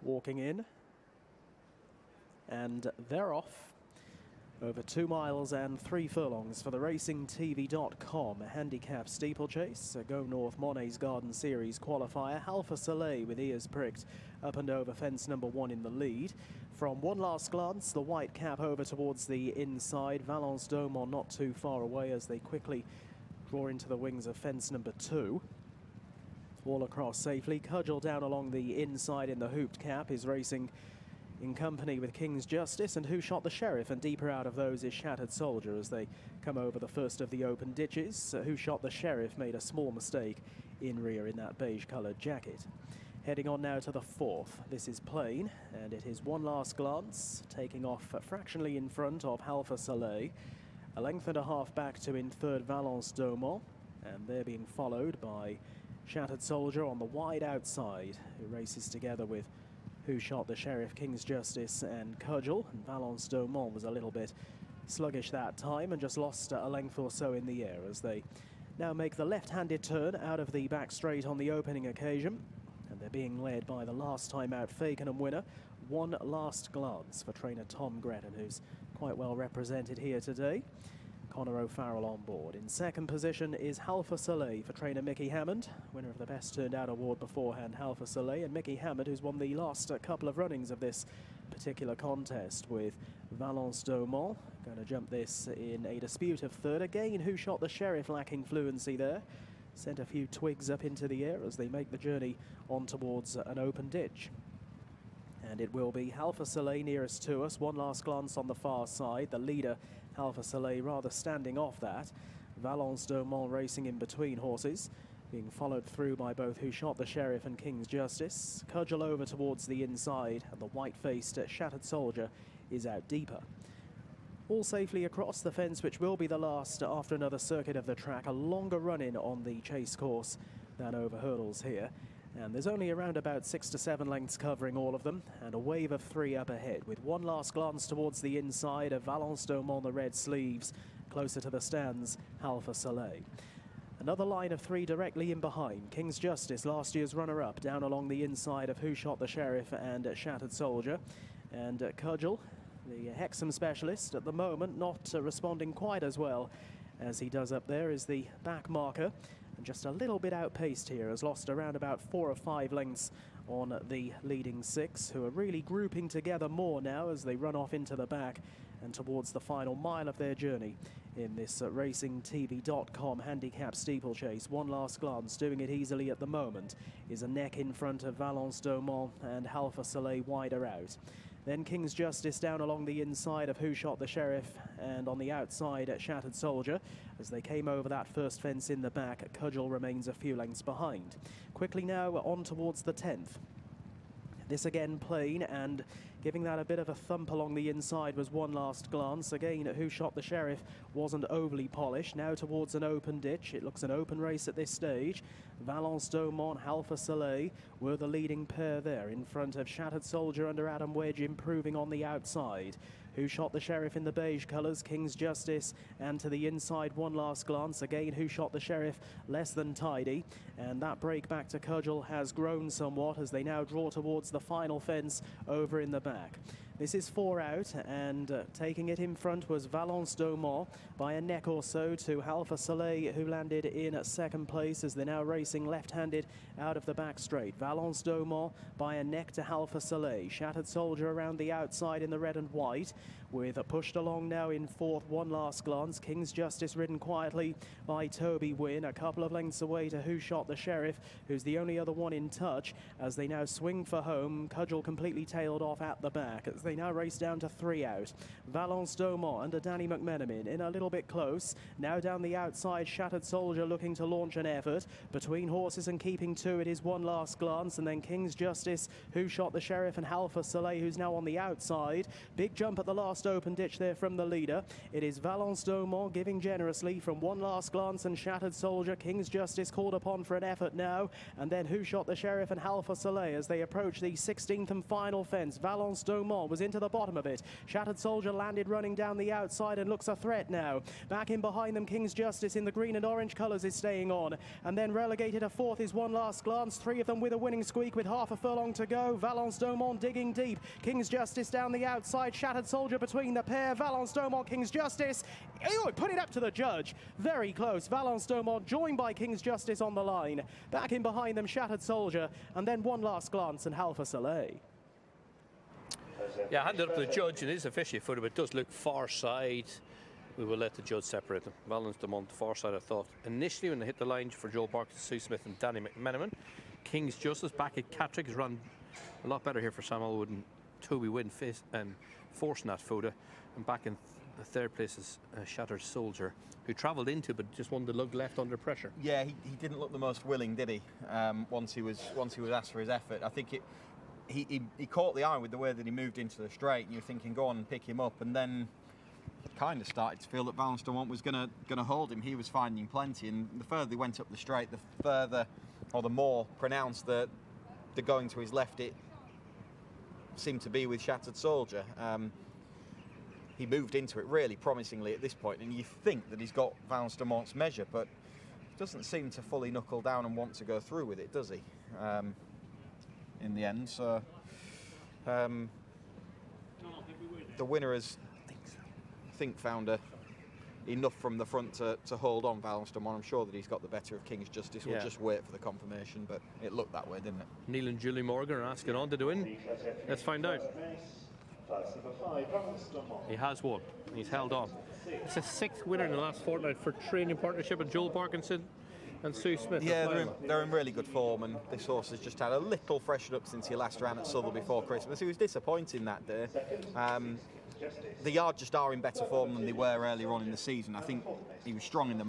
walking in. And they're off. Over 2 miles and 3 furlongs for the RacingTV.com handicap steeplechase. Go North Monet's Garden Series qualifier. Alpha Soleil with ears pricked up and over fence number 1 in the lead. From one last glance, the white cap over towards the inside. Valence Domon not too far away as they quickly draw into the wings of fence number 2. All across safely. Cudgel down along the inside in the hooped cap is racing in company with King's Justice and Who Shot the Sheriff, and deeper out of those is Shattered Soldier as they come over the first of the open ditches. Who Shot the Sheriff made a small mistake in rear in that beige coloured jacket. Heading on now to the 4th. This is Plain, and it is one last glance, taking off fractionally in front of Alpha Soleil. A length and a half back to in third Valence Domon, and they're being followed by Shattered Soldier on the wide outside, who races together with Who Shot the Sheriff, King's Justice and Cudgel. And Valence Domon was a little bit sluggish that time and just lost a length or so in the air as they now make the left-handed turn out of the back straight on the opening occasion. And they're being led by the last time out Fakenham winner. One last glance for trainer Tom Gretton, who's quite well represented here today. Conor O'Farrell on board. In second position is Alpha Soleil for trainer Mickey Hammond, winner of the Best Turned Out award beforehand, Alpha Soleil, and Mickey Hammond, who's won the last couple of runnings of this particular contest with Valence Domon. Going to jump this in a dispute of third. Again, Who Shot the Sheriff lacking fluency there. Sent a few twigs up into the air as they make the journey on towards an open ditch. And it will be Alpha Soleil nearest to us. One last glance on the far side. The leader, Alpha Soleil, rather standing off that. Valence Domon racing in between horses, being followed through by both Who Shot the Sheriff and King's Justice. Cudgel over towards the inside, and the white-faced Shattered Soldier is out deeper. All safely across the fence, which will be the last after another circuit of the track. A longer run-in on the chase course than over hurdles here. And there's only around about 6 to 7 lengths covering all of them, and a wave of 3 up ahead, with one last glance towards the inside of Valence Domon, the red sleeves, closer to the stands, Alpha Soleil. Another line of 3 directly in behind. King's Justice, last year's runner-up, down along the inside of Who Shot the Sheriff and Shattered Soldier. And Cudgel, the Hexham specialist, at the moment not responding quite as well as he does up there, is the back marker. And just a little bit outpaced here, has lost around about 4 or 5 lengths on the leading 6, who are really grouping together more now as they run off into the back and towards the final mile of their journey in this RacingTV.com handicap steeplechase. One last glance, doing it easily at the moment, is a neck in front of Valence Domon and Alpha Soleil wider out. Then King's Justice down along the inside of Who Shot the Sheriff, and on the outside at Shattered Soldier. As they came over that first fence in the back, Cudgel remains a few lengths behind. Quickly now on towards the 10th. This again Plain, and giving that a bit of a thump along the inside was one last glance. Again, Who Shot the Sheriff wasn't overly polished. Now towards an open ditch. It looks an open race at this stage. Valence Domon, Alpha Soleil were the leading pair there, in front of Shattered Soldier under Adam Wedge, improving on the outside. Who Shot the Sheriff in the beige colours, King's Justice, and to the inside one last glance. Again, Who Shot the Sheriff less than tidy, and that break back to Cudgel has grown somewhat as they now draw towards the final fence over in the back. This is 4 out, and taking it in front was Valence Domon by a neck or so to Alpha Soleil, who landed in second place as they're now racing left-handed out of the back straight. Valence Domon by a neck to Alpha Soleil. Shattered Soldier around the outside in the red and white, with pushed along now in 4th, one last glance. King's Justice ridden quietly by Toby Wynn, a couple of lengths away to Who Shot the Sheriff, who's the only other one in touch as they now swing for home. Cudgel completely tailed off at the back as they now race down to 3 out. Valence Domon under Danny McMenamin in a little bit close. Now down the outside, Shattered Soldier looking to launch an effort. Between horses and keeping 2, it is one last glance, and then King's Justice, Who Shot the Sheriff, and Alpha Soleil, who's now on the outside. Big jump at the last open ditch there from the leader. It is Valence Domon giving generously from one last glance, and Shattered Soldier. King's Justice called upon for an effort now, and then Who Shot the Sheriff and Alpha Soleil as they approach the 16th and final fence. Valence Domon was into the bottom of it. Shattered Soldier landed running down the outside and looks a threat now. Back in behind them, King's Justice in the green and orange colours is staying on. And then relegated a fourth is One Last Glance. Three of them with a winning squeak with half a furlong to go. Valence Domont digging deep. King's Justice down the outside. Shattered Soldier between the pair. Valence Domont, King's Justice. Oh, put it up to the judge. Very close. Valence Domont joined by King's Justice on the line. Back in behind them, Shattered Soldier. And then One Last Glance and Alpha Soleil. Yeah, handed up to the judge, and it is officially footed, but it does look far side. We will let the judge separate them. Valence Domont, far side, I thought. Initially, when they hit the line for Joel Parkinson, Sue Smith and Danny McMenamin. King's Justice back at Catterick has run a lot better here for Sam Elwood and Toby Wynn forcing that Foda. And back in the third place is Shattered Soldier, who travelled into but just won the lug left under pressure. Yeah, he didn't look the most willing, did he? Once he was asked for his effort. I think he caught the eye with the way that he moved into the straight, and you're thinking, go on and pick him up, and then kind of started to feel that Valence Domont was going to hold him. He was finding plenty, and the further he went up the straight, the further or the more pronounced the going to his left it seemed to be with Shattered Soldier. He moved into it really promisingly at this point, and you think that he's got Valence Domont's measure, but doesn't seem to fully knuckle down and want to go through with it, does he? In the end, so the winner has, I think, found enough from the front to hold on Valence Domont. I'm sure that he's got the better of King's Justice. We'll just wait for the confirmation, but it looked that way, didn't it? Neil and Julie Morgan are asking on to win. Let's find out. He has won. He's held on. It's a sixth winner in the last fortnight for training partnership with Joel Parkinson and Sue Smith. Yeah, they're in really good form, and this horse has just had a little freshen up since he last ran at Southwell before Christmas. He was disappointing that day. The yard just are in better form than they were earlier on in the season. I think he was strong in the